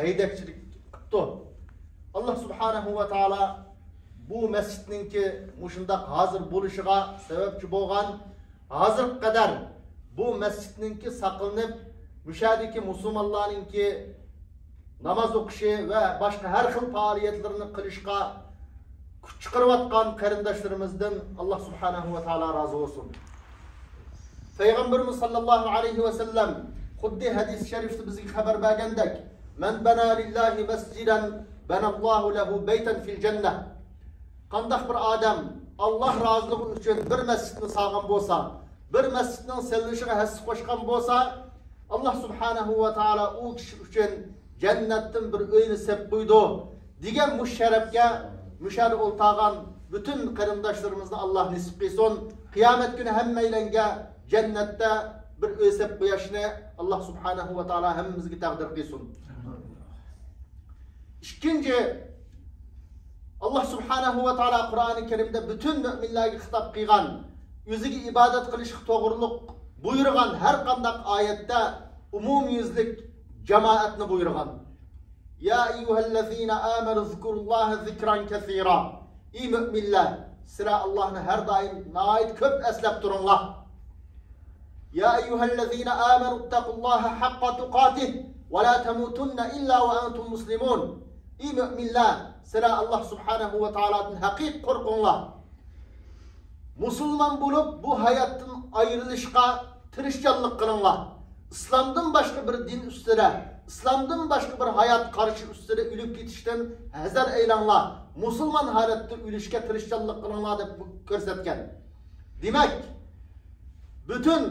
haydakchilik qildi. Allah subhanahu va taolo bu masjidninki mushundaq hozir bo'lishiga sababchi bo'lgan, hozir qadar bu masjidninki saqlanib, mushadiki musulmonlarninki namoz o'qishi va boshqa har xil faoliyatlarni qilishga kuch chiqarayotgan qarindoshlarimizdan Allah subhanahu va taolo rozi bo'lsin. Payg'ambarimiz sallallohu alayhi va sallam xuddi hadis sharifda bizga xabar bergandek, "Men bana lillahi masjidan banallohu lahu baytan fil jannah." Qandaq bir odam Allah roziligi uchun bir masjidni sog'gan bo'lsa, bir masjidning salinishiga hassa qo'shgan bo'lsa, Allah subhanahu va taolo u kishi uchun jannatdan bir uyni sep qo'ydi degan musharrafga mushar o'ltag'an bütün qarindoshlarimizni Allah nisib qilsin. Qiyomat kuni hammalarga jannatda bir uy sep qo'yishni Allah subhanahu va taolo hammamizga taqdir qilsin. İkinci, Allah subhanahu va taolo Qur'oni Karimda bütün müminlarga xitob qilgan, o'ziga ibodat qilishga to'g'riliq buyurgan har qanday oyatda umumyuzlik jamoatni buyurgan. Ya eyyuhallazina amanu zikrullaha zikran kaseera. Ey müminlar, sizlar Allohni har doim nihoyat ko'p eslab turinglar. Ya eyyuhallazina amanu ittaqullaha haqqa tuqatih va la tamutunna illa va antum muslimun. Ey müminlar, sizlar Allah subhanahu va taolodan haqiqiy qo'rqinglar. Musulmon bo'lib bu hayotdan ayrilishga tirishchanlik qilinglar. İslamdan başka bir din üstüne, İslamdan başka bir hayat karşı üstüne ölüp gitişten hazır eylanlar. Musulman halatda ölüşke tirishchanlik qilinglar deb ko'rsatgan. Demek, bütün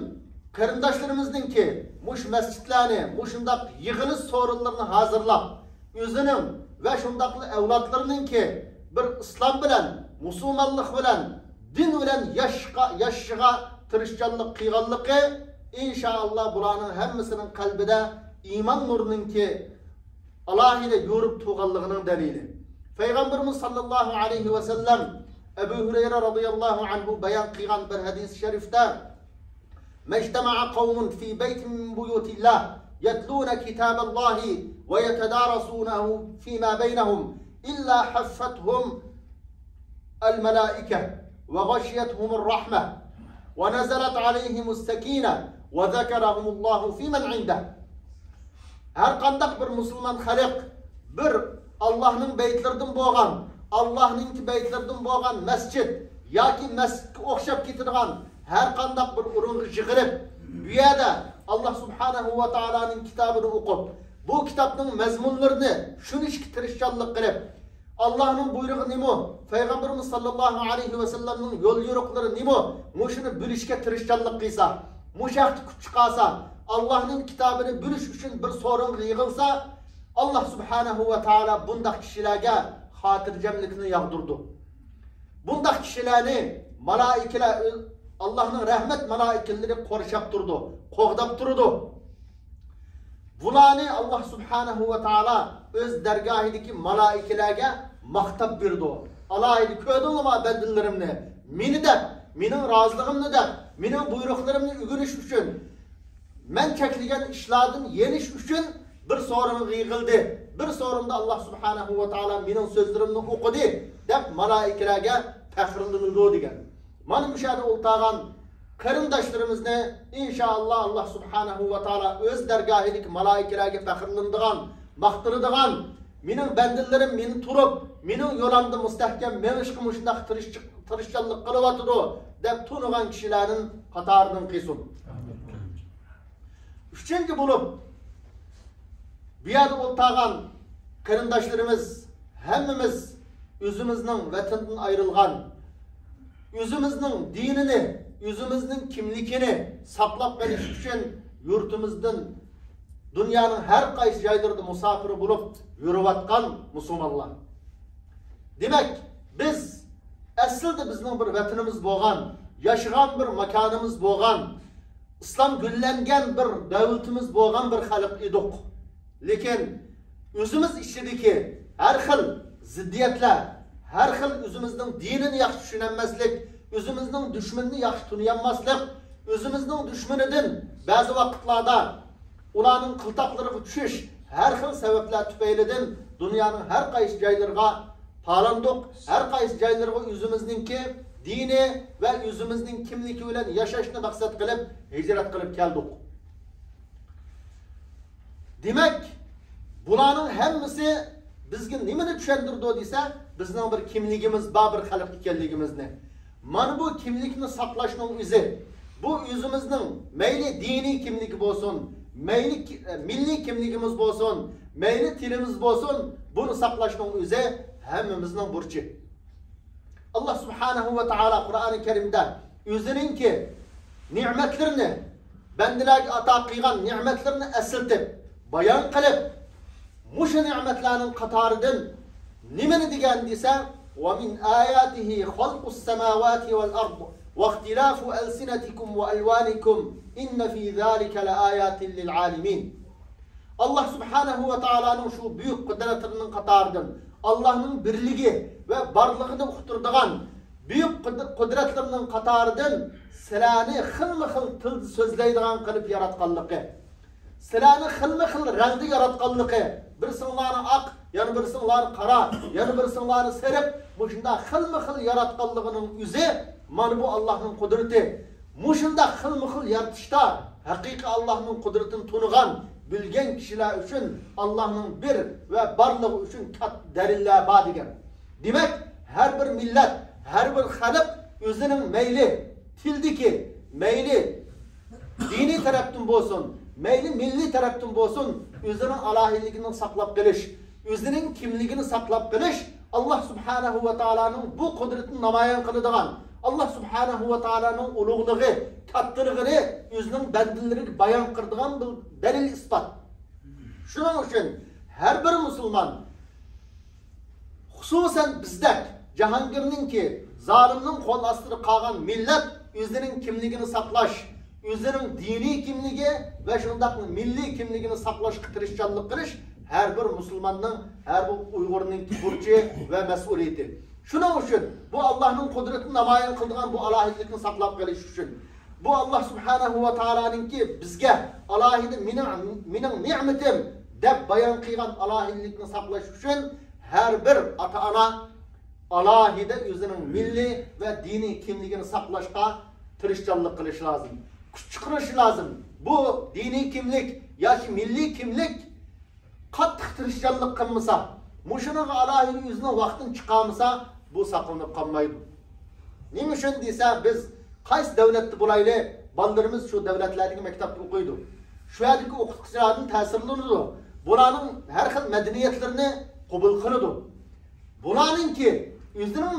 qarindoshlarimizningki mush masjidlarni, mushundaq yig'ilish so'rinlarini hazırlab, o'zining va shundaqli avlodlarninki bir islom bilan, musulmonlik bilan, din bilan yashashga tirishchanlik qilganligi İnşallah bularning hammasining qalbida iymon nurininki alohida yo'rib turganligining dalili. Payg'ambarimiz sallallohu alayhi va sallam Abu Hurayra radhiyallohu anhu bayon qilgan bir hadis sharifda "Majtama'a qawmun fi baytin min buyutillah yatluna kitaballahi va yatadarasunahu fima baynahum illa haffathum al-malaika wa ghashiyatuhum ar-rahmah wa nazalat alayhim as-sakinah ve zekerahumullahu fimen inde." Her qandaq bir musulman xalq bir Allah'ın beytlerden boğan, Allah'ın beytlerden boğan mescid yoki masjidga o'xshab ketirgan her qandaq bir o'ringa yig'ilib, bu yerda Allah subhanahu va taoloning kitobini o'qib, bu kitobning mazmunlarini tushunishga tirishchanlik qilib, Allah'ın buyrug'i nima, Payg'ambarimiz sallallohu alayhi va sallamning yo'l yo'riqlari nima, mushuni bilishga tirishchanlik qilsa, mushaqt kuch chiqarsa, Allah'ın kitabını bilish uchun bir so'ringa yig'ilsa, Allah subhanahu va taolo bundaq kishilarga xotirjamlikni yog'dirdi. Bundaq kishilarni malaikalar, Allah'ın rahmat malaikalari qo'rshab turdi, qo'g'dab turdi. Bularni Allah subhanahu va taolo o'z dargohidagi malaikalarga maqtab berdi. Alohida ko'rdingmi bandilarimni? Meni deb, mening roziligimni deb, mening buyruqlarimni o'rganish uchun, men cheklagan ishlardan yenish uchun bir so'ringa yig'ildi. Bir so'rinda Allah subhanahu va taolo mening so'zlarimni o'qidi deb malaikalarga faxrlanadi degan. Mana bu yerda o'ltag'an qarindoshlarimizni inshaalloh Allah subhanahu va taolo o'z dargohidagi malaikalarga faxrlanadigan, maqtiladigan, mening bandilarim meni turib, mening yo'limda mustahkam menishga mushundaq tirishchanlik qilyotdi deb tunigan kishilarning qatoridan qilsin. Üçüncü bulup bir yerda o'ltag'an qarindoshlarimiz hammamiz o'zimizning vatandan ayrılgan, o'zimizning dinini, o'zimizning kimligini saqlab qolish uchun yurtimizdan dunyoning har qaysi joylarida musofir bo'lib yurayotgan musulmonlar. Demak, biz aslida bizning bir vatanimiz bo'lgan, yashagan bir makonimiz bo'lgan, İslam güllengen bir davlatimiz bo'lgan bir xalq edik. Lekin o'zimiz ichidagi har xil ziddiyatlar, har xil o'zimizning dinini yaxshi tushunmaslik, o'zimizning dushmanini yaxshi taniyolmaslik, o'zimizning dushmanidan ba'zi vaqtlarda ularning qiltaqlariga tushish, her xil sebepler tüpeylidin dünyanın her kaysi caylarına palandık, her kaysi caylarına yüzümüzdeki dini ve yüzümüzdün kimliki bilen yaşaşını maksat kılıp hicret kılıp geldik. Demek bulanın hemmisi bizge nimeni düşendirdi dese bizning bir kimligimiz, bir xalq ekanligimizni. Mana bu kimlikni saqlashning o'zi, bu yüzümüzün meyli dini kimligi bo'lsin, meyli milli kimligimiz bo'lsin, meyli tilimiz bo'lsin, bunu saqlashning o'zi hammamizning burchi. Allah Subhanahu ve Taala Kur'an-ı Kerim'de o'zininki nimetlerini, bendilerge ata qilgan nimetlerini esirtib, bayan qilib, muşu nimetlerinin qatoridan nimani degan desa, وَمِنْ آيَاتِهِ خَلْقُ السَّمَاوَاتِ وَالْأَرْضِ وَاخْتِلَافُ أَلْسِنَتِكُمْ وَأَلْوَانِكُمْ إِنَّ فِي ذَلِكَ لَآيَاتٍ لِلْعَالِمِينَ. Allah Subhanahu ve Taala'nın şu büyük kudretinin qatoridan, Allah'ın birligi ve barlığını uqtirdigan büyük kudretlerinin qatoridan sizlarni xilma-xil til so'zlaydigan qilib yaratganligi, sizlarni xilma-xil rangda yaratganligi, birsinglarni oq, yana birsinglarni qora, yana birsinglarni sariq, mushunda xilma-xil yaratganligining o'zi mana bu Allah'ın kudreti. Mushunda xilma-xil yaratishda haqiqiy Allah'ın kudretini tunigan, bilgen kişiler üçün Allah'ın bir ve barlığı üçün kat deliller var degan. Demek her bir millet, her bir xalq özünün meyli tildiki, meyli dini taraftan bo'lsin, meyli milli taraftan bo'lsin, özünün alahilligini saqlab qilish, özünün kimligini saqlab qilish Allah Subhanahu ve Taala'nın bu kudretini namoyon qiladigan, Allah Subhanahu ve Taala'nın ulug'ligi, kattiligini özünün bandilariga bayon qiladigan bir delil ispat. Şunun için her bir Müslüman, hususen bizdek Cahangir'nin ki zalimnin kol astırı kalgan millet özünün kimligini saklaş, özünün dini kimligi ve şundak milli kimligini saklaş, tirişçanlık kılış her bir Müslümanın, her bir Uygur'un burcu ve mesuliyeti. Şunun için bu Allah'ın kudretini namoyon kıldıgan bu alahidlikini saklap kılış için. Bu Allah Subhanahu ve Taala'nın ki bizge alahidi minin nimetim deb bayan qilgan alahidlikni saqlash uchun her bir ata-ana alahida o'zining milli ve dini kimligini saqlashga tirishchanlik qilish lozim. Kuch chiqarish lozim. Bu dini kimlik yoki milli kimlik qattiq tirishchanlik qilmasa, mushuniga alahida o'zining vaqtini chiqarmasa, bu saqlanib qolmaydi. Nima uchun desa, biz qaysi davlatda bo'layli, bolalarimiz shu davlatlardagi maktabda o'qiydi. Shu yerdagi o'qituvchilarning ta'sirlanadi. Bularning her xil madaniyatlarini qabul qiladi. Bularningki o'zining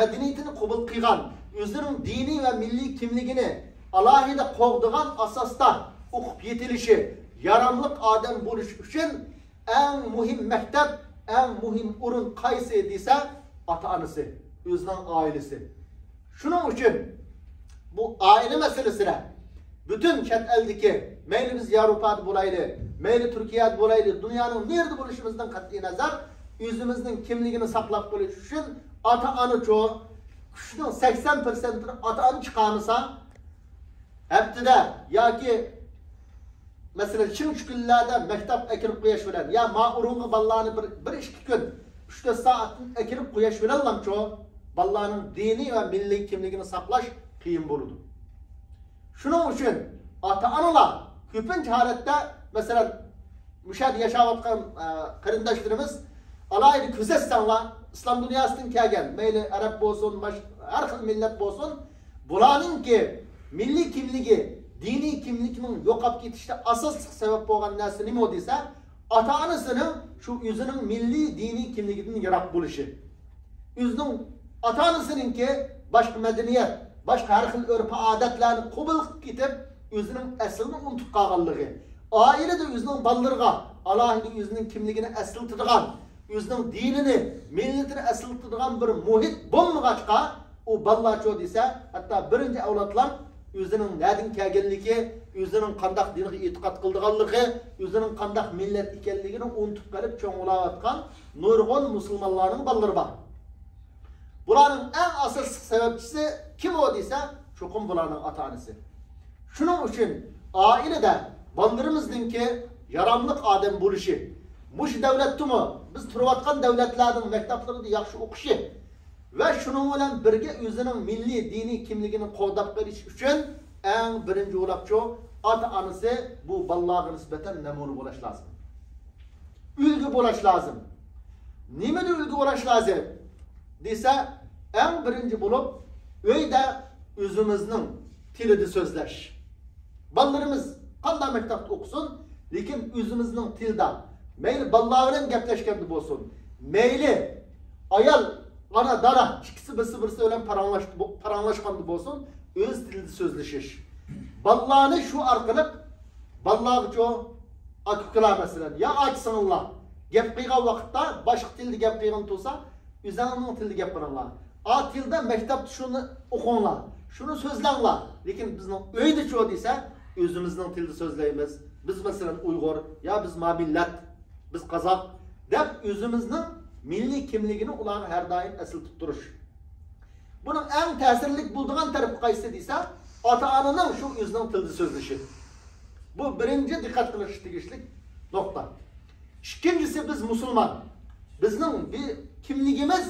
madaniyatini qabul qilgan, o'zining dini ve milli kimligini alohida qo'g'digan asosda o'qib yetilishi, yaramliq odam bo'lish uchun eng muhim maktab, eng muhim o'rin qaysi desa, ota-onasi, o'zining oilasi. Shuning uchun bu aile meselesine bütün chet eldeki, meyli biz Avrupa'da bulaylı, meyli Türkiye'de bulaylı, dünyanın nerede buluşumuzdan kat'i nazar, yüzümüzün kimliğini saklap buluş için ata-ana çoğu, kuşunun 80%'ını ata-ana çıkarmasa, heptide ya ki mesela çin şükürlerde mektap ekirip kuyaş bilen, ya ma'urungu ballarını bir iki gün, 3-4 saatin ekirip kuyaş bilenler çoğu, ballarının dini ve milli kimliğini saklaş kıyım buludu. Şunun için ata-analar köpünç halette mesela müşahede yaşavatkan kırındaşlarımız alaylı küzessenler İslam dünyasının kelgen, meyli Arap olsun, her xil millet olsun, bulanın ki milli kimliği, dini kimliğinin yokap gitişte asıl sebep olan nersi nime o dese, ata-anasının şu yüzünün milli dini kimliğinin yarak buluşu. Yüzünün ata-anasının ki başka medeniyet, başka her xil örpü adetlerini qabul kitip özünün eslini unutup qalğanlığı. Aile de özünün ballarına alahida özünün kimligini eslatadigan, özünün dinini, milletini eslatadigan bir muhit bo'lmag'achqa o ballar çoğu dese, hatta birinci avlodlar özünün nereden kelganligi, özünün qandaq dinga e'tiqod qildiganligi, özünün qandaq millet ekanligini unutup qalib cho'ng'ilayotgan nurg'un musulmonlarning ballari bor. Bularning en asıl sebepçisi kim o dese, çokum bularning ata-onasi. Şunun için ailede ballarımızdınki yaramlıq adam bo'lişi. Muş devletimi, biz turvatkan devletlerden mektaplarında yaxşı okuşu ve şunun bilan birge özünün milli dini kimligini qo'llab berish uchun eng birinchi o'labçı ota-onasi bu balaga nisbatan namuna bo'lish lozim. Ulgu bo'lish lozim. Nimada ulgu bo'lish lozim? Desa, eng birinchi bo'lib uyda o'zimizning tilida so'zlash. Balalarimiz qanday maktabda o'qisin, lekin o'zimizning tilda meyli balla bilan gaplashganda bo'lsin. Meyli ayol ana dara ikisi birisi bilan paranglashganda bo'lsin, o'z tilida so'zlashish. Ballani shu orqali ballaga akuklar masalan ya açsınlar. Gap qilgan vaqtda boshqa tilda gap qilgan bo'lsa, o'zingizning tilda gap qilinglar. A tilda maktabda shuni o'qinglar, shuni so'zlanglar. Lekin bizning uyda shu desa, o'zimizning tilda so'zlaymiz. Biz masalan Uyg'ur ya biz millat biz Qazaq deb o'zimizning milliy kimligini ular har doim asl tuttirish. Buning eng ta'sirli bo'lgan tarafi qaysi desa, ota-onaning shu o'zining tilida so'zlashi. Bu birinchi diqqat qilish tegishli nokta. İkincisi biz Müslüman. Bizning bir kimligimiz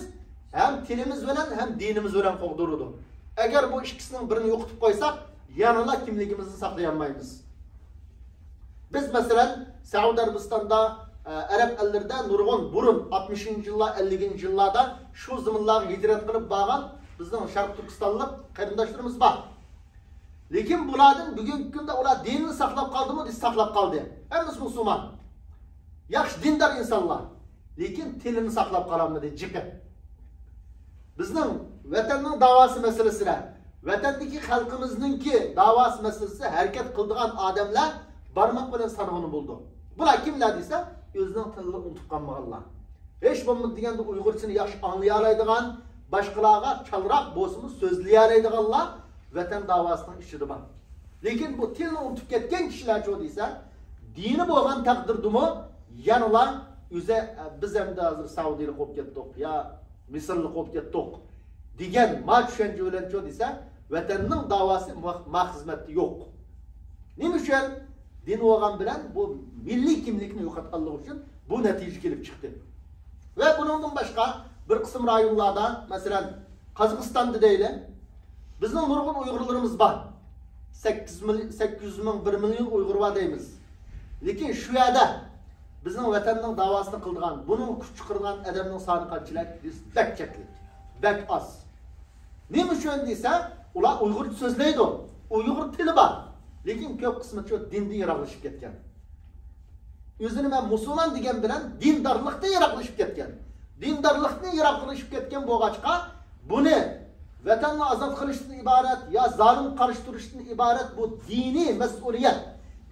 hem tilimiz bilan hem dinimiz bilan qo'g'dirudi. Agar bu ikkisining birini yo'qotib qo'ysak, yanala kimligimizni saqlayolmaymiz. Biz masalan Saudiya Arabistonda Arab ellerinde nurg'un burun 60-cı yıllar 50-ci yıllarda şu zamanlar hicret qilib bağlan bizning Sharq Turkistonlik qarindoshlarimiz bor. Lekin bulardan bugungi kunda ular dinini saqlab qoldimi? Deb saqlab qoldi. Hammasi musulmon. Yaxshi dindar insonlar. Lekin tilini saqlab qolamadi jiqi. Bizning vatanning davosi masalasida, vatandagi xalqimizningki davosi masalasida harakat qiladigan odamlar barmoq bilan sanag'ini bo'ldi. Bular kimlar desa, o'zining tilini unutib qolmaganlar. Hech bo'lmadi deganda Uyg'urchani yaxshi anglay oladigan, boshqalarga chalroq bo'lsin so'zlay oladiganlar vatan davosining ichida bor. Lekin bu tilni unutib ketgan kishilar cho desa, dini bo'lgan taqdirdimi, yanılar o'zi biz ham hozir Saudiyalik bo'lib ketdik, ya Misrlik bo'lib ketdik degan ma tushuncha bilan cho desa, vatanning davosi ma xizmati yo'q. Nima uchun? Din olgan bilen bu milli kimlikni yo'qotganlik uchun bu natija kelib chiqdi. Ve bundan başka bir kısım rayonlarda, mesela Qozog'istonda deyli, bizning nurg'un Uyg'urlarimiz bor. 800 ming 1 milyon Uyg'ur var deymiz. Lekin shu yerda bizning vatanning davosini qildigan, buning kuch chiqargan odamning soni qanchalik? Bak cheklik, bak az. Nima uchun desa, ular Uyg'urcha so'zlaydi, Uyg'ur tili bor. Lekin ko'p qismi shu dindan yiroqlashib ketgan. O'zini men musulmon degan bilan dindarlikdan yiroqlashib ketgan. Dindarlikdan yiroqlashib ketgan bo'lg'achqa, buni vatanni ozod qilishdan iborat ya zolim qarshi turishdan iborat bu diniy mas'uliyat,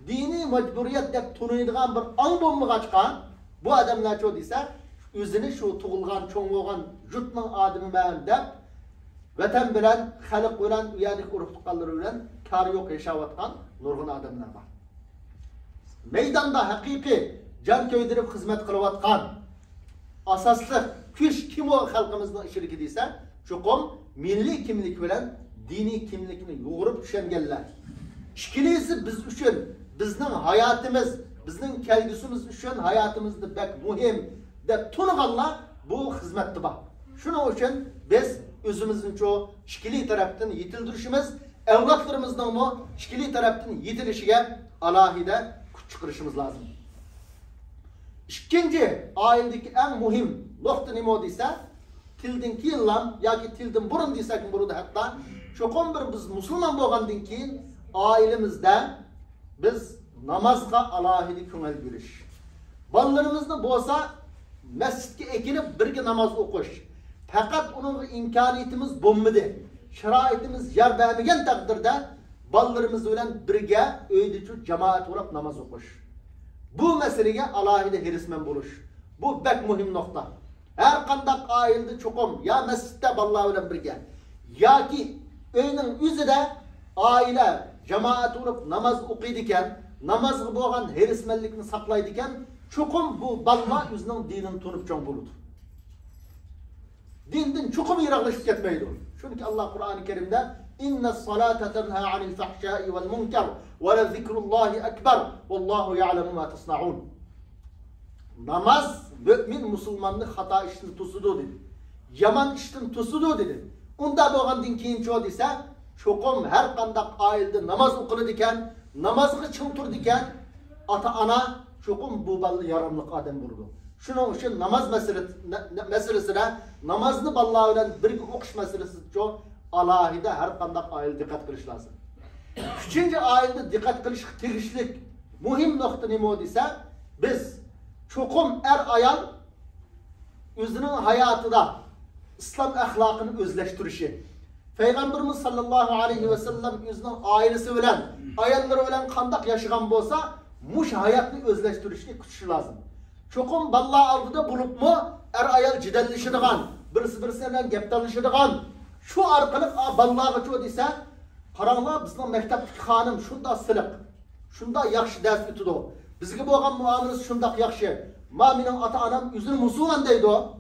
diniy majburiyat deb tunuydigan bir ong bo'lmag'achqa, bu odamlar cho desa, o'zini shu tug'ilgan, cho'ng bo'lgan jutning odamiman deb vatan bilan, xalq bilan, uyalik urug'-tuqqanlar bilan kar yo'q yashayotgan nurg'un odamlar bor. Meydanda haqiqiy jon ko'ydirib xizmat qilayotgan asosli kuch kim o xalqimizning ishiriki desa, cho'qim milliy kimlik bilan diniy kimlikni yo'g'irib tushunganlar. Ikkinchisi biz uchun, bizning hayotimiz, bizning kelgusimiz uchun hayotimizni bak muhim deb tunganlar bu xizmatda bor. Shuning uchun biz özümüzün çoğu ikili taraftan yetildirişimiz, evlatlarımızdan mı ikili taraftan yetilişine alahide kuch chiqarishimiz lazım. İkinci, ailedeki en muhim nokta nima desa, tildan keyin yoki tildan burun desak bo'ladi hatto, cho'qim bir biz musulmon bo'lgandan keyin ailemizde biz namazga alahide ko'ngil berish. Bolalarimizni bo'lsa masjidga ekilib birga namoz o'qish. Fakat onun imkaniyetimiz bo'lmadi. Sharoitimiz yer bermagan taqdirda bolalarimiz bilan birga uyda jamoat bo'lib namoz o'qish. Bu masalaga alohida hirisman bo'lish. Bu bek muhim nokta. Her qanday oilada cho'qim ya masjidda bolalar bilan birga yoki uyning o'zida oila jamoat bo'lib namoz o'qiydi ekan, namozga bo'lgan hirismanlikni saqlaydi ekan, cho'qim bu bolalar o'zining dinini tunib cho'ng bo'ladi. Dinden çokum yiroqlashib ketmaydi. Chunki Alloh Qur'oni Karimda İnne salate tenha anil fahşai vel munker ve le zikrullahi ekber vallahu ya'lemu ma tasnaun. Namaz mümin musulmanlık hata iştin tusudu dedi. Yaman iştin tusudu dedi. Unda boğandın keyin ço dese çokum her kandak ailde namaz okulu diken, namazı çıltır diken ata ana çokum bu ballı yaramlık adam buldu. Şunun için namaz meselesine namazını ballağı ile bir okuş meselesi çok alahide her kandak aile dikkat kılış lazım. Üçüncü ailede dikkat kılış tegişlik muhim nokta ne o dese biz çokum ayal özünün hayatıda İslam ahlakını özleştirişi. Peygamberimiz sallallahu aleyhi ve sellem özünün ailesi bilen, ayalları bilen kandak yaşayan bolsa muş hayatını özleştirişini küçüşü lazım. Çokum balla aldıda bulup mu ayal cidellişidigan, birisi geptalışidigan, şu arkalık ballağı çoğu dese karanlığa bizden mektepteki hanım şunda sılık, şunda yakşı ders ütüdü o. Bizge boğan muamelesi şundak yakşı. Ma minin ata anam üzünü Musulman deydi o.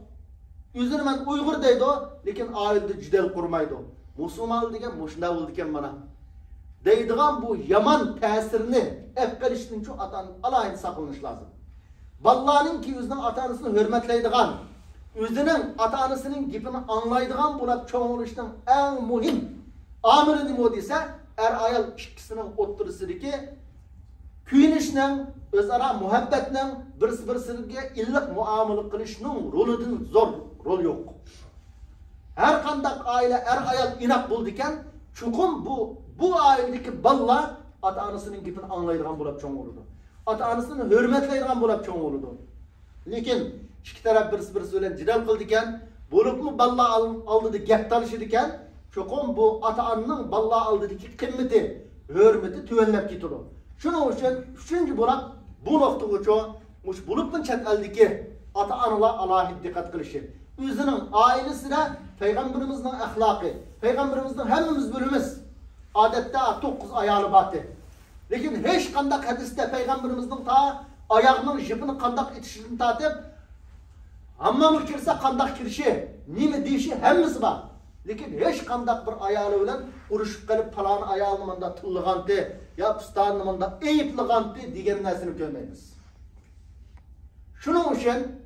Üzünü men Uygur deydi o. Lekin ailede cidel kurmaydı o. Musulman degen muşunda oldu diken bana. Deydiğen bu yaman tesirini efkarişinin şu atanın alayını saklanış lazım. Ballağının ki üzünün atanısını hürmetleydiğen, üzünün atanısının gipini anlaydiğen buna çoğuluştan en muhim amirini o dese ayal ikisinin oturusudaki kuyunuşla, özara muhabbetle birisi-birisiga illik muamele kılışının rolüdün zor rol yok. Her kandak aile ayal inak buldiken çukum bu ailedeki balla ata-anasının gipini anlaydıgan bulap çoğun olurdu. Ata-anasını hürmetleydigan bulap çoğun olurdu. Lekin iki taraf birisi bilen cidal kıldiken bulup mu balla aldıdı gep talışıdiken çukum bu ata-ananın balla aldıdaki kıymeti, hürmeti tüvenlep gidiyor. Şunun için üçüncü bulak bu nokta uçu bulupun çet eldeki ata-analar alahid dikkat kılışı. Üzünün ailesine Peygamberimizin ahlakı, Peygamberimizin hemimiz bölümümüz adette 9 ayalı batı. Lekin hiç kandak hadiste Peygamberimizin ta ayağının jipini kandak itişini tatip amma mı kirse kandak kirişi, nimi deyişi hemimiz var. Lekin hiç kandak bir ayalı bilen uruşup kalıp falan ayağını tıllıgandı ya pistanını eyiplıgandı degen nesini görmeyiniz. Şunun için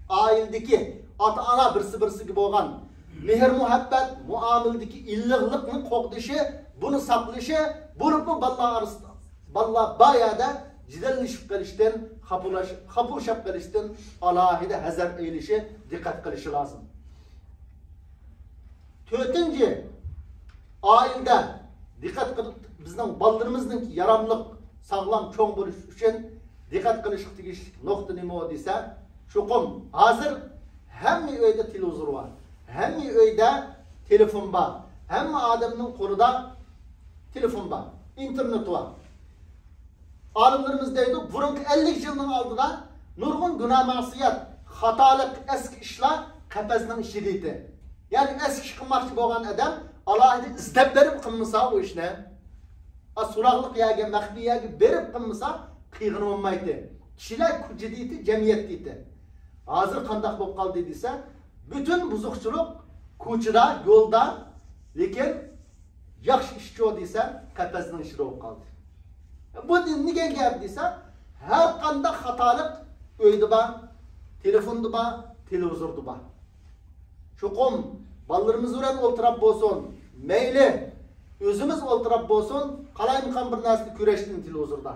ailedeki ata-ana birisi gibi olan mehr muhabbet, muameledeki illiqlikni qoqdishi, bunu saqlashi, bulup mu balla bayada cidellişip kalıştan, xapurşap kalıştan alahide hazar eylişi, dikkat kılışı lazım. Dördüncü, ailede dikkat kılıp bizden ballarımızın yaramlık, sağlam, çoğun buluş için dikkat kılışık dikiş nokta nime o dese, çoğum hazır hem öyde televizor var, hem öyde telefon var, hem adamın konuda telefon var, internet var. Alimlerimiz deydi, burunki 50 yılın aldıda nurgun günah masiyet, hatalık eski işler kapasının işi deydi. Yani eski iş kılmakçı boğan adam Allah'ı istep verip kılmasa o işine, sulaklık yagi, mehbi yagi verip kılmasa kıygın olmaydı. Kişiler ciddi cemiyet deydi. Hazır kandak bolup kaldı dediyse, bütün buzukçuluk kuçuda, yolda, lekin yaxşı işçi o deyse, kapasının işi olup kaldı. Bu nige gap deyse, her kandak hatalık öyde ba, telefonda ba, televizorda ba. Çoğum ballarımız öğren oltırap bolsun, meyli, özümüz oltırap bolsun, kalayımkan bir nesli küreştin televizorda.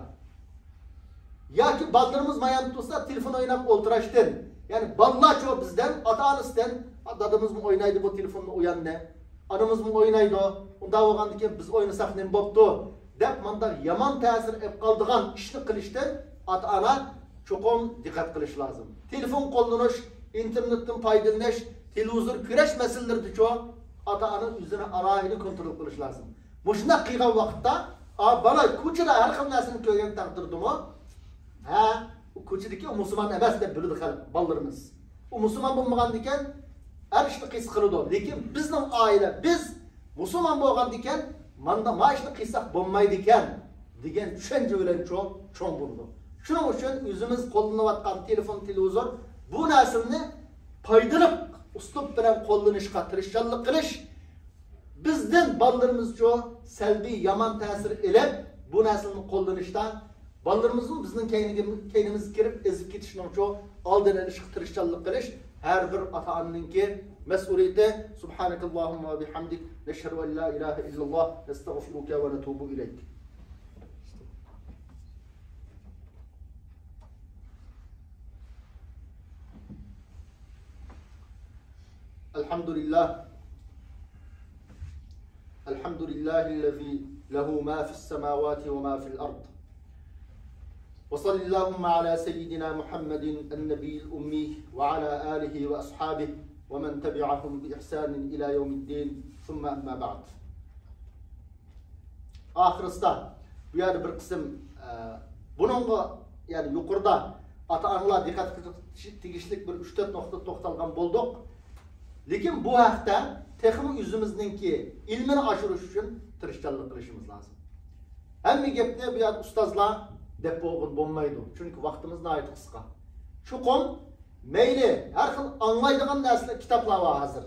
Ya ki ballarımız mayan tutsa telefon oynap oltıraştın. Yani ballar çoğu bizden, ata-anasından, dadımız mı oynaydı bu telefonla uyan ne? Anımız mı oynaydı o? Onda oğandı ki biz oynasak ne boptu? Dep mandar yaman tesir ep kaldığan işli kılıştın, ata-ana çoğum dikkat kılış lazım. Telefon kullanış, internetten paydalanış, televizor küreş meseleleri çoğu ata-anın üzerine arayını kontrol kılış lazım. Muşuna kıygan vakitte, bana kuçuda her kımlasını köygen taktırdı mı? O kuçudaki o Müslüman ebes de bilirdik ballarımız. O Müslüman bulmagan diken her işte kıysı kılıdı. Lekin bizden aile, biz Müslüman bulmagan diken manda maaşlı kıysak bulmaydı diken degen düşünce ölen çoğun buldu. Şunun için yüzümüz kollanıvatkan telefon, televizor bu nesilini paydalıp uslup bilen kollanışka tırışçallık kılış bizden ballarımız çoğu selbi, yaman tesir ile bu neslini kullanışta ballarımızın bizden keynimiz girip ezip ketişinin çoğu aldın eliş, tırışçallık kılış her bir ata-anının ki mesuliyeti. Subhanakallahumma ve bihamdik neşhedü en la ilahe illallah nestağfiruke ve netubu ileyk. Elhamdülillah. Elhamdülillahillezî lehu mâ fissemâvâti ve mâ fil ard. Ve sallallahu ala seyyidina Muhammedin en-nebiyil ummi ve ala alihi ve ashabihi ve men tebi'ahum bi ihsanin ila yevmiddin. Sümme emmâ ba'd. Ahirista bu yer bir kısım bununla yani yukarıda ata-analar dikkat tegişlik bir 3-4 nokta to'xtalgan bolduq. Lekin bu haqda texmi yüzümüzdeki ilmini aşırış için tırışçallık kılışımız lazım. Hem gepni bu yer ustazlar dep bo'lmaydi. Çünkü vaktimiz nayet kısa. Şu konu meyli her xil anlaydigan narsalar kitaplar var hazır.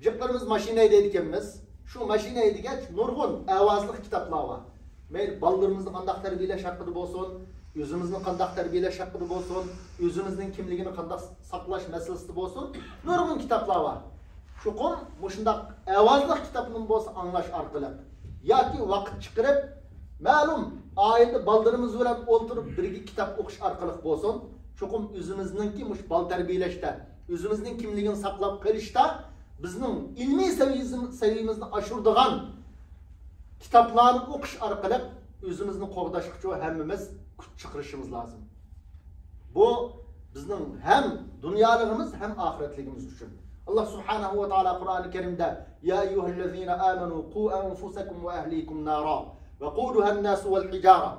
Jiplarımız maşinaydı ekanmiz. Şu maşinaydı geç nurgun avazlık kitaplar var. Meyli ballarımızın qandaq terbiyeleş hakkında bolsun, yüzümüzün qandaq terbiyeleş hakkında bolsun, yüzümüzün kimligini qandaq saqlash meselesi bolsun, nurgun kitaplar var. Şu konu muşundaq avazlık kitabının bolsa anlaş arqılı. Yoki vaqt chiqirib, ma'lum aile ballarımız bilan o'ltirib birga kitap o'qish arqılı bolsun, çokum yüzümüzdeki muş bal terbiyeleşte, yüzümüzün kimligini saqlab qilishda bizning ilmiy seviyemizni aşırdıgan kitaplarni o'qish orqali o'zimizni qo'g'dashga hammamiz kuch chiqarishimiz lazım. Bu bizning hem dunyoligimiz hem ahiretligimiz uchun. Allah subhanahu ve taala Kur'an-ı Kerim'de ya eyyuhellezine amenu qu enfusakum ve ahlikum nara ve quduha'n nas vel hijara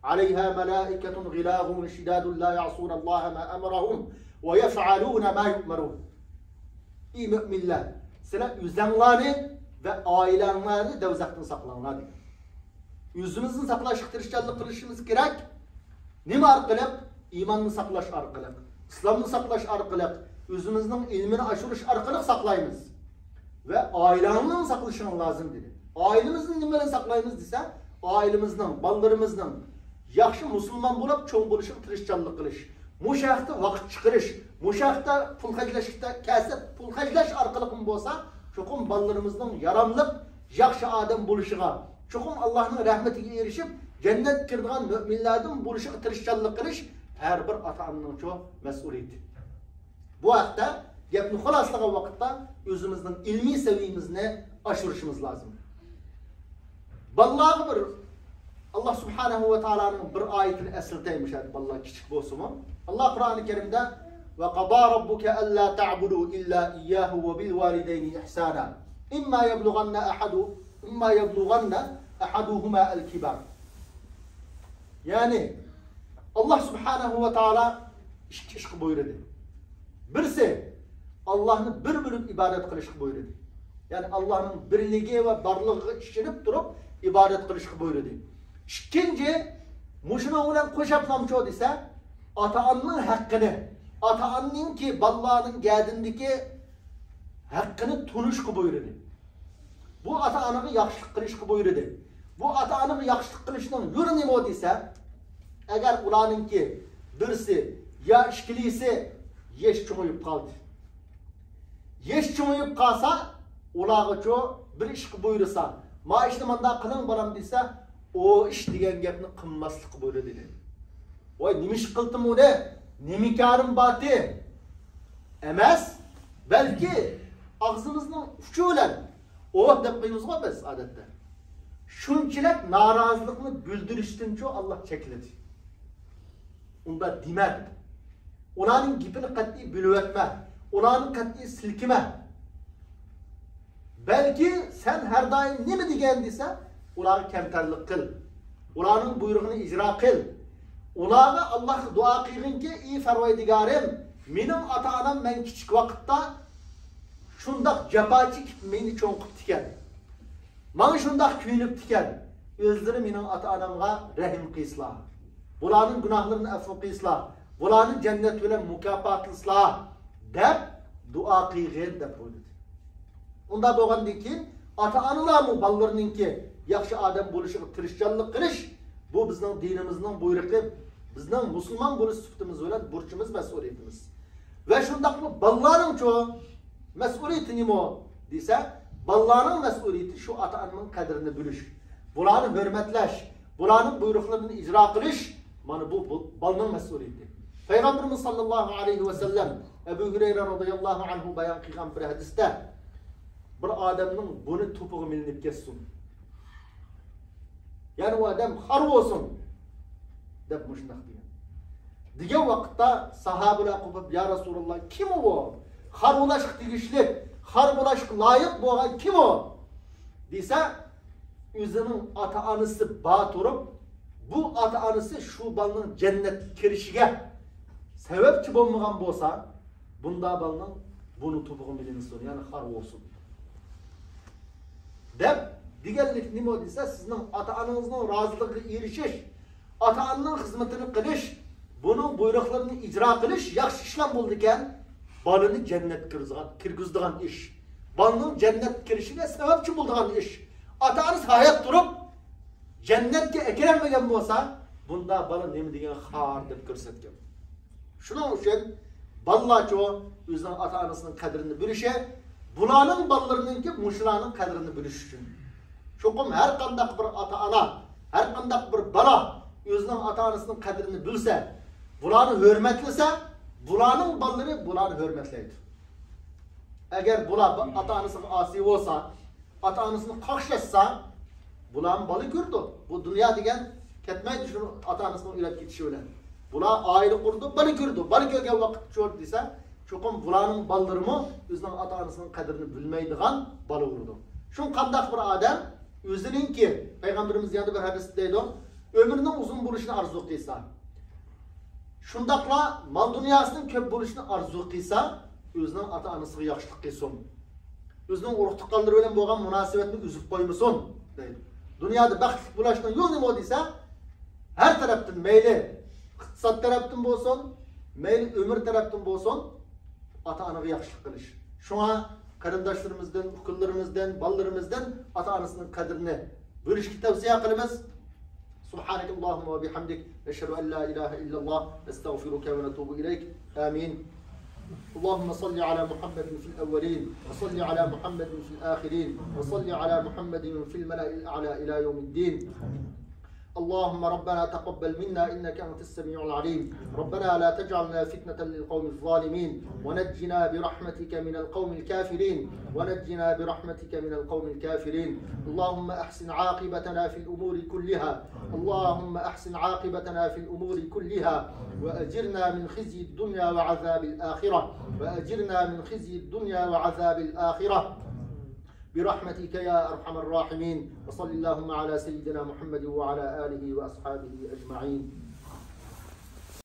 aleyha melaiketun gilazun şidadun la ya'sun Allah ma emrahum ve yef'alun ma yu'marun. İyi müminler, sizler yüzlenlerini ve ailenlerini devzaktan saklanlar diyor. Yüzümüzün saklaşık tırışçallık kılışımız gerek. Nime arqılık? İmanını saklaş arqılık. İslam'ını saklaş arqılık. Yüzümüzün ilmini aşırış arqılık saklayımız. Ve ailenin saklaşının lazım dedi. Ailemizin nimelerini saklayımız dese, ailemizden, ballarımızdan yaxşı Müslüman bulup çoğun buluşup tırışçallık kılış. Muşaqda vaqt chiqarish, muşaqda pul hajlashda kasb, pul hajlash orqali bo'lsa, cho'qim ballarımızdan yaramlıq, yaxshi odam bo'lishiga, cho'qim Allohning rahmatiga erishib, jannat kiradigan mu'minlardan bo'lishiga tirishchanlik qilish har bir ota-onaning mas'uliyati. Bu haqda gapni xulaslagan vaqtda o'zimizning ilmiy saviyamizni oshirishimiz lozim. Ballar bir Allah subhanahu ve taala'nın bir ayetini esirteymiş vallahi küçük bolsunmu. Allah Kur'an-ı Kerim'de ve qada rabbuke alla ta'budu illa iyyahu ve bil valideyni ihsana. İmma yablughanna ahaduhuma el-kibar. Yani Allah subhanahu ve taala iş buyurdu. Birisi Allah'ın bir bölüp ibadet kılışık buyurdu. Yani Allah'ın birliği ve barlığı işinip durup ibadet kılışık buyurdu. İkinci, muşuna ulan koşaplamçı dese, ata-ananın hakkını, ata-ananın ki ballarının geldiğindeki hakkını tunuşku buyurdu. Bu ata-ananı yaxşılık kılışkı buyurdu. Bu ata-ananı yaxşılık kılışının yürü nime o dese, eğer ulanın ki birisi ya işkilisi yeş çumuyup kaldı. Yeş çumuyup kalsa, ulağı çoğu bir işki buyursa, ma işini manda kılın baram dese, o iş degan gapni qilmaslik bo'ladi dedi. Voy nima ish qildim uni? Nima karim bati? Emas, balki og'zimizning uchi bilan o deb qo'yamiz-ku biz odatda. Shunchalik norozilikni bildirishdan-ku Allah chekladi. Unda demak, ularning gapini qat'iy bilib o'tma, ularni qat'iy silkima. Balki sen her daim nima degan desa, ularga kamtarlik qil. Ularning buyrug'ini ijro qil. Ularga Alloh duo qilginki, ey Farvoydigarim, mening ota-onam men kichik vaqtda shundaq jafo chekib meni cho'nqib tikan. Mana shundaq kuyinib tikan. O'zlari mening ota-onamga rahim qilsizlar. Bularning gunohlarini afv qilsizlar. Bularni jannat bilan mukofotlasizlar deb duo qilgin deb qo'ydi. Unda bo'lgandan keyin ota-onalar mı ballarınınki yaxshi odam bo'lishiga tirishchanlik qilish bu bizning dinimizning buyruqi, bizning musulmon bo'lish sifatimiz bilan burchimiz, mas'uliyatimiz. Va shundaqmi ballarning cho mas'uliyati nima desa, ballarning mas'uliyati shu ota-onaning qadrini bilish, bularni hurmatlash, bularning buyruqlarini ijro qilish, mana bu balning mas'uliyati. Payg'ambarimiz sallallohu alayhi va sallam Abu Hurayra radhiyallohu anhu bayon qilgan bir hadisda bir odamning buni to'pig'i milinib ketsin. Yani o adam xar olsun deb mushundoq degan. Degan vaqtda sahobalar qo'pib, "Ya Rasululloh, kim o? Xar bo'lashga tegishli, xar bo'lashga loyiq bo'lgan kim o?" desa, o'zining ota-onasi ba turib, bu ota-onasi shu balning jannatga kirishiga sababchi bo'lmagan bo'lsa, bunda balning buni to'pig'i milinsin, ya'ni xar olsun. Deb deganlik nima desa, sizning ota-onangizning roziligiga erishish, ota-onaning xizmatini qilish, buning buyruqlarini ijro qilish yaxshi ishlar bo'ldi ekan, balani jannatga kirgizadigan ish. Balaning jannatga kirishiga sababchi bo'ladigan ish. Ota-onasi hayot turib jannatga kirmagan bo'lsa, bunda bala nima degan xar deb ko'rsatgan. Shuning uchun balacho o'zining ota-onasining qadrini bilishi, bularning ballarınınki muşlarning qadrini bilish uchun. Çokum her qandaq bir ota-ona, her qandaq bir bala o'zining ota-onasining qadrini bilsa, bularni hurmatlasa, bularning ballari bularni hurmatlaydi. Agar bular ota-onasiga asi bo'lsa, ota-onasini qaqshlatsa, bularning balı ko'rdi. Bu dunyo degan ketmaydi shuni ota-onasini o'ylab ketishi bilan. Bular oila qurdi, balı ko'rdi. Balı ko'rgan vaqt ko'rdi desa, çokum bularning ballarimi o'zining ota-onasining qadrini bilmaydigan balı urdi. Shun qandaq bir odam o'zininki Peygamberimiz yanında bir hadis deydi, ömrünün uzun bo'lishini arzu qilsa, shundaqla mal dunyosining ko'p bo'lishini arzu qilsa, o'zining ota-onasiga yaxshilik qilsin. O'zining urug' tuqqanlari bilan bo'lgan munosabatni uzib qo'ymasin deydi. Dunyoda baxtli bo'lishning yo'li nima desa, har tarafdan mayli iqtisod tarafdan bo'lsin, mayli umr tarafdan bo'lsin, ota-onaga yaxshilik qilish. Shuna qarindoshlarımızdan, ukunlarimizdan, ballarimizdan ota-onasining qadrini bilishga tavsiya qilamiz. Subhanakallahumma va bihamdik, nashhadu an la ilaha illalloh, nastag'firuka va natubu ilayk. Amin. اللهم صل على محمد في الأولين وصل على محمد في الآخرين وصل على محمد في الملأ الأعلى إلى يوم الدين. اللهم ربنا تقبل منا إنك أنت السميع العليم. ربنا لا تجعلنا فتنة للقوم الظالمين ونجنا برحمتك من القوم الكافرين ونجنا برحمتك من القوم الكافرين. اللهم أحسن عاقبتنا في الأمور كلها. اللهم أحسن عاقبتنا في الأمور كلها وأجرنا من خزي الدنيا وعذاب الآخرة. وأجرنا من خزي الدنيا وعذاب الآخرة برحمتك يا أرحم الراحمين. وصل اللهم على سيدنا محمد وعلى آله وأصحابه أجمعين.